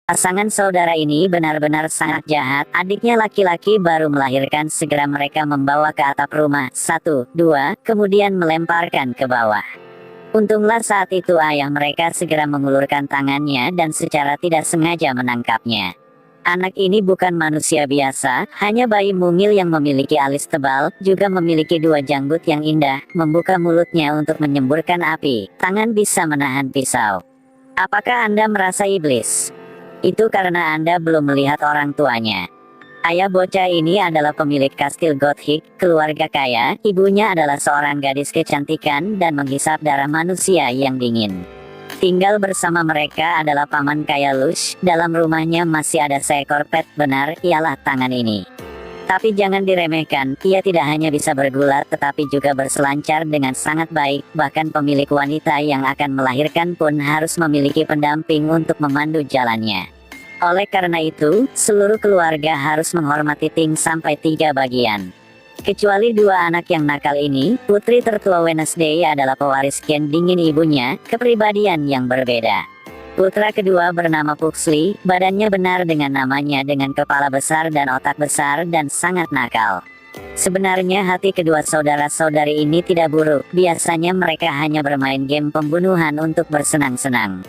Pasangan saudara ini benar-benar sangat jahat. Adiknya laki-laki baru melahirkan, segera mereka membawa ke atap rumah. 1, 2, kemudian melemparkan ke bawah. Untunglah saat itu ayah mereka segera mengulurkan tangannya dan secara tidak sengaja menangkapnya. Anak ini bukan manusia biasa, hanya bayi mungil yang memiliki alis tebal, juga memiliki dua janggut yang indah, membuka mulutnya untuk menyemburkan api, tangan bisa menahan pisau. Apakah Anda merasa iblis? Itu karena Anda belum melihat orang tuanya. Ayah bocah ini adalah pemilik kastil Gothik, keluarga kaya, ibunya adalah seorang gadis kecantikan dan menghisap darah manusia yang dingin. Tinggal bersama mereka adalah paman kaya Lush, dalam rumahnya masih ada seekor pet, benar, ialah tangan ini. Tapi jangan diremehkan, ia tidak hanya bisa bergulat tetapi juga berselancar dengan sangat baik, bahkan pemilik wanita yang akan melahirkan pun harus memiliki pendamping untuk memandu jalannya. Oleh karena itu, seluruh keluarga harus menghormati Ting sampai 3 bagian. Kecuali 2 anak yang nakal ini, putri tertua Wednesday adalah pewaris gen dingin ibunya, kepribadian yang berbeda. Putra kedua bernama Puxley, badannya benar dengan namanya dengan kepala besar dan otak besar dan sangat nakal. Sebenarnya hati kedua saudara-saudari ini tidak buruk, biasanya mereka hanya bermain game pembunuhan untuk bersenang-senang.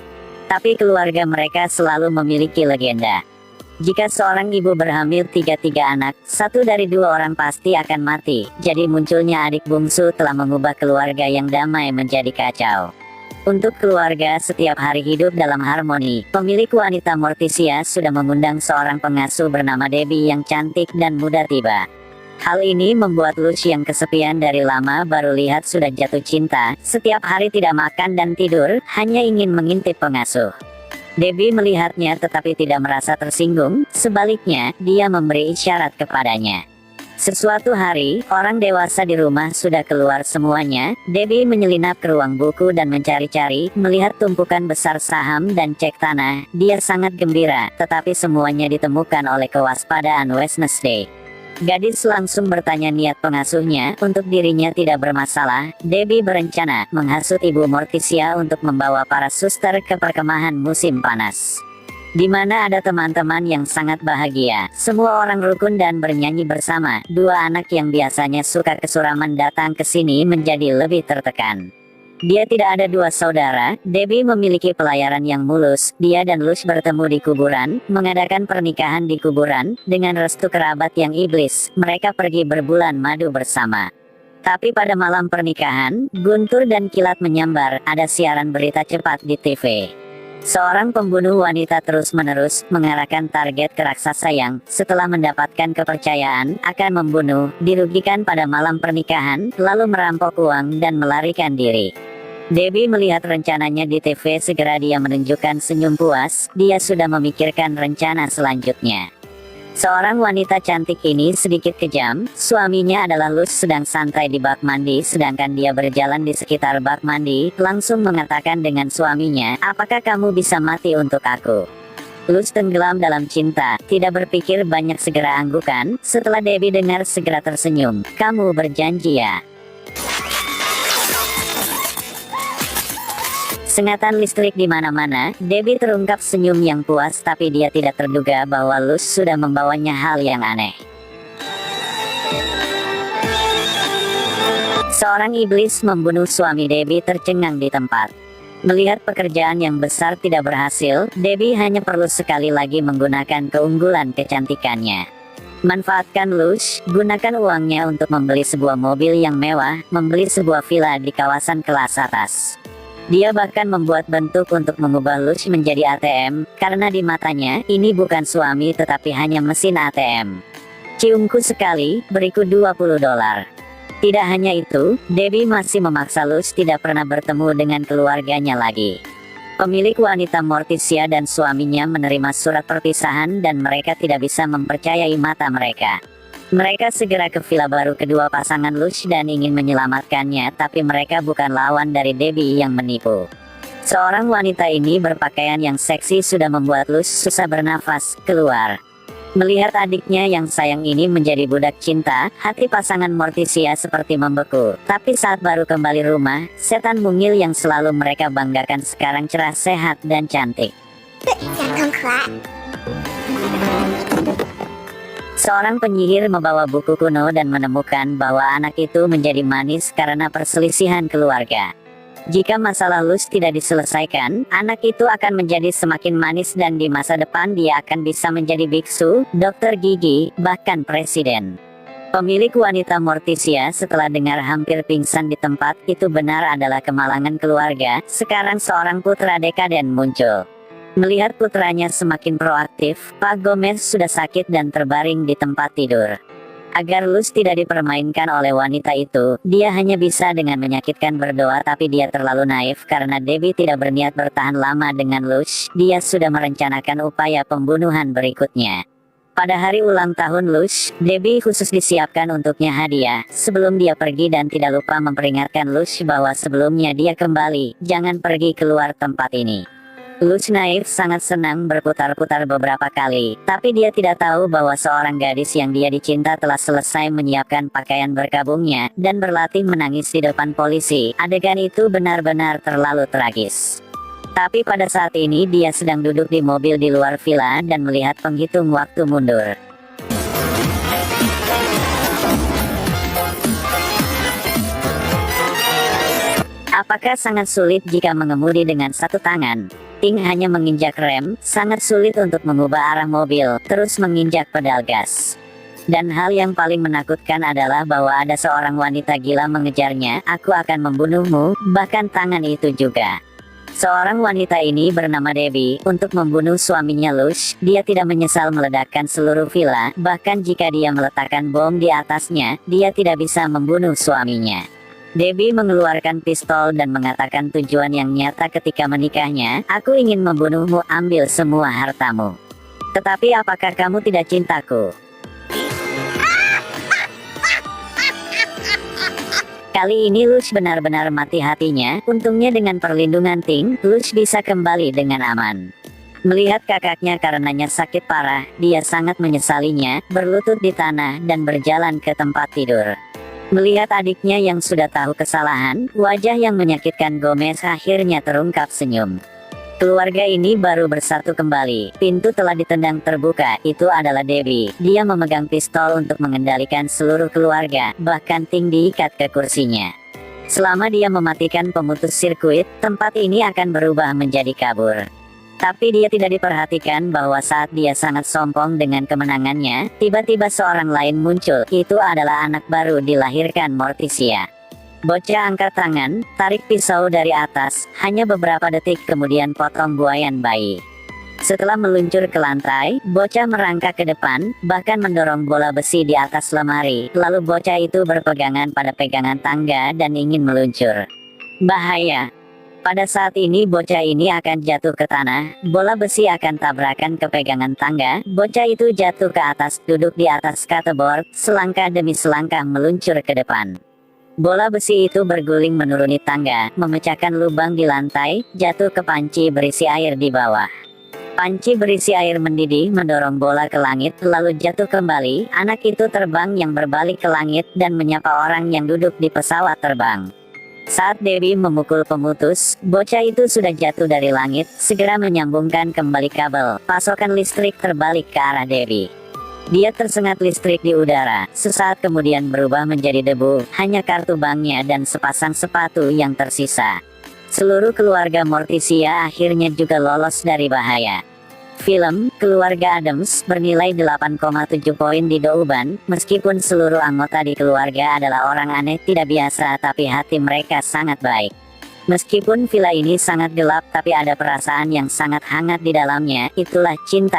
Tapi keluarga mereka selalu memiliki legenda. Jika seorang ibu berhamil 3 anak, 1 dari 2 orang pasti akan mati, jadi munculnya adik bungsu telah mengubah keluarga yang damai menjadi kacau. Untuk keluarga setiap hari hidup dalam harmoni, pemilik wanita Morticia sudah mengundang seorang pengasuh bernama Debbie yang cantik dan muda tiba. Hal ini membuat Lush yang kesepian dari lama baru lihat sudah jatuh cinta, setiap hari tidak makan dan tidur, hanya ingin mengintip pengasuh. Debbie melihatnya tetapi tidak merasa tersinggung, sebaliknya, dia memberi isyarat kepadanya. Sesuatu hari, orang dewasa di rumah sudah keluar semuanya. Debbie menyelinap ke ruang buku dan mencari-cari, melihat tumpukan besar saham dan cek tanah. Dia sangat gembira, tetapi semuanya ditemukan oleh kewaspadaan Wednesday. Gadis langsung bertanya niat pengasuhnya, untuk dirinya tidak bermasalah. Debbie berencana menghasut Ibu Morticia untuk membawa para suster ke perkemahan musim panas, di mana ada teman-teman yang sangat bahagia. Semua orang rukun dan bernyanyi bersama. 2 anak yang biasanya suka kesuraman datang ke sini menjadi lebih tertekan. Dia tidak ada 2 saudara. Debbie memiliki pelayaran yang mulus. Dia dan Lush bertemu di kuburan, mengadakan pernikahan di kuburan, dengan restu kerabat yang iblis. Mereka pergi berbulan madu bersama. Tapi pada malam pernikahan, guntur dan kilat menyambar. Ada siaran berita cepat di TV. Seorang pembunuh wanita terus-menerus mengarahkan target ke raksasa yang, setelah mendapatkan kepercayaan, akan membunuh, dirugikan pada malam pernikahan, lalu merampok uang dan melarikan diri. Debbie melihat rencananya di TV, segera dia menunjukkan senyum puas, dia sudah memikirkan rencana selanjutnya. Seorang wanita cantik ini sedikit kejam, suaminya adalah Lush sedang santai di bak mandi sedangkan dia berjalan di sekitar bak mandi, langsung mengatakan dengan suaminya, apakah kamu bisa mati untuk aku? Lush tenggelam dalam cinta, tidak berpikir banyak segera anggukan. Setelah Debbie dengar segera tersenyum, kamu berjanji ya? Sengatan listrik di mana-mana, Debbie terungkap senyum yang puas tapi dia tidak terduga bahwa Lush sudah membawanya hal yang aneh. Seorang iblis membunuh suami Debbie tercengang di tempat. Melihat pekerjaan yang besar tidak berhasil, Debbie hanya perlu sekali lagi menggunakan keunggulan kecantikannya. Manfaatkan Lush, gunakan uangnya untuk membeli sebuah mobil yang mewah, membeli sebuah villa di kawasan kelas atas. Dia bahkan membuat bentuk untuk mengubah Lush menjadi ATM, karena di matanya, ini bukan suami tetapi hanya mesin ATM. Ciumku sekali, beriku $20. Tidak hanya itu, Debbie masih memaksa Lush tidak pernah bertemu dengan keluarganya lagi. Pemilik wanita Morticia dan suaminya menerima surat perpisahan dan mereka tidak bisa mempercayai mata mereka. Mereka segera ke villa baru kedua pasangan Lush dan ingin menyelamatkannya, tapi mereka bukan lawan dari Debbie yang menipu. Seorang wanita ini berpakaian yang seksi sudah membuat Lush susah bernafas, keluar. Melihat adiknya yang sayang ini menjadi budak cinta, hati pasangan Morticia seperti membeku. Tapi saat baru kembali rumah, setan mungil yang selalu mereka banggakan sekarang cerah, sehat, dan cantik. 阳更可爱。 Seorang penyihir membawa buku kuno dan menemukan bahwa anak itu menjadi manis karena perselisihan keluarga. Jika masalah Luz tidak diselesaikan, anak itu akan menjadi semakin manis dan di masa depan dia akan bisa menjadi biksu, dokter gigi, bahkan presiden. Pemilik wanita Morticia setelah dengar hampir pingsan di tempat itu benar adalah kemalangan keluarga. Sekarang seorang putra dekaden muncul. Melihat putranya semakin proaktif, Pak Gomez sudah sakit dan terbaring di tempat tidur. Agar Luz tidak dipermainkan oleh wanita itu, dia hanya bisa dengan menyakitkan berdoa, tapi dia terlalu naif karena Debbie tidak berniat bertahan lama dengan Luz. Dia sudah merencanakan upaya pembunuhan berikutnya. Pada hari ulang tahun Luz, Debbie khusus disiapkan untuknya hadiah. Sebelum dia pergi dan tidak lupa memperingatkan Luz bahwa sebelumnya dia kembali, jangan pergi keluar tempat ini. Luz naif sangat senang berputar-putar beberapa kali, tapi dia tidak tahu bahwa seorang gadis yang dia dicinta telah selesai menyiapkan pakaian berkabungnya, dan berlatih menangis di depan polisi. Adegan itu benar-benar terlalu tragis. Tapi pada saat ini dia sedang duduk di mobil di luar villa dan melihat penghitung waktu mundur. Apakah sangat sulit jika mengemudi dengan satu tangan? Ting hanya menginjak rem, sangat sulit untuk mengubah arah mobil, terus menginjak pedal gas. Dan hal yang paling menakutkan adalah bahwa ada seorang wanita gila mengejarnya. Aku akan membunuhmu, bahkan tangan itu juga. Seorang wanita ini bernama Debbie. Untuk membunuh suaminya Luz, dia tidak menyesal meledakkan seluruh villa, bahkan jika dia meletakkan bom di atasnya, dia tidak bisa membunuh suaminya. Debbie mengeluarkan pistol dan mengatakan tujuan yang nyata ketika menikahnya, aku ingin membunuhmu, ambil semua hartamu. Tetapi apakah kamu tidak cintaku? Kali ini Luz benar-benar mati hatinya. Untungnya dengan perlindungan Ting, Luz bisa kembali dengan aman. Melihat kakaknya karenanya sakit parah, dia sangat menyesalinya, berlutut di tanah dan berjalan ke tempat tidur. Melihat adiknya yang sudah tahu kesalahan, wajah yang menyakitkan Gomez akhirnya terungkap senyum. Keluarga ini baru bersatu kembali. Pintu telah ditendang terbuka. Itu adalah Debbie. Dia memegang pistol untuk mengendalikan seluruh keluarga, bahkan Ting diikat ke kursinya. Selama dia mematikan pemutus sirkuit, tempat ini akan berubah menjadi kabur. Tapi dia tidak diperhatikan bahwa saat dia sangat sombong dengan kemenangannya, tiba-tiba seorang lain muncul. Itu adalah anak baru dilahirkan Morticia. Bocah angkat tangan, tarik pisau dari atas, hanya beberapa detik kemudian potong buayan bayi. Setelah meluncur ke lantai, bocah merangkak ke depan, bahkan mendorong bola besi di atas lemari. Lalu bocah itu berpegangan pada pegangan tangga dan ingin meluncur. Bahaya! Pada saat ini bocah ini akan jatuh ke tanah, bola besi akan tabrakan ke pegangan tangga, bocah itu jatuh ke atas, duduk di atas skateboard, selangkah demi selangkah meluncur ke depan. Bola besi itu berguling menuruni tangga, memecahkan lubang di lantai, jatuh ke panci berisi air di bawah. Panci berisi air mendidih mendorong bola ke langit, lalu jatuh kembali. Anak itu terbang yang berbalik ke langit dan menyapa orang yang duduk di pesawat terbang. Saat Debbie memukul pemutus, bocah itu sudah jatuh dari langit, segera menyambungkan kembali kabel. Pasokan listrik terbalik ke arah Debbie. Dia tersengat listrik di udara, sesaat kemudian berubah menjadi debu, hanya kartu banknya dan sepasang sepatu yang tersisa. Seluruh keluarga Morticia akhirnya juga lolos dari bahaya. Film Keluarga Addams bernilai 8,7 poin di Douban. Meskipun seluruh anggota di keluarga adalah orang aneh tidak biasa, tapi hati mereka sangat baik. Meskipun villa ini sangat gelap, tapi ada perasaan yang sangat hangat di dalamnya. Itulah cinta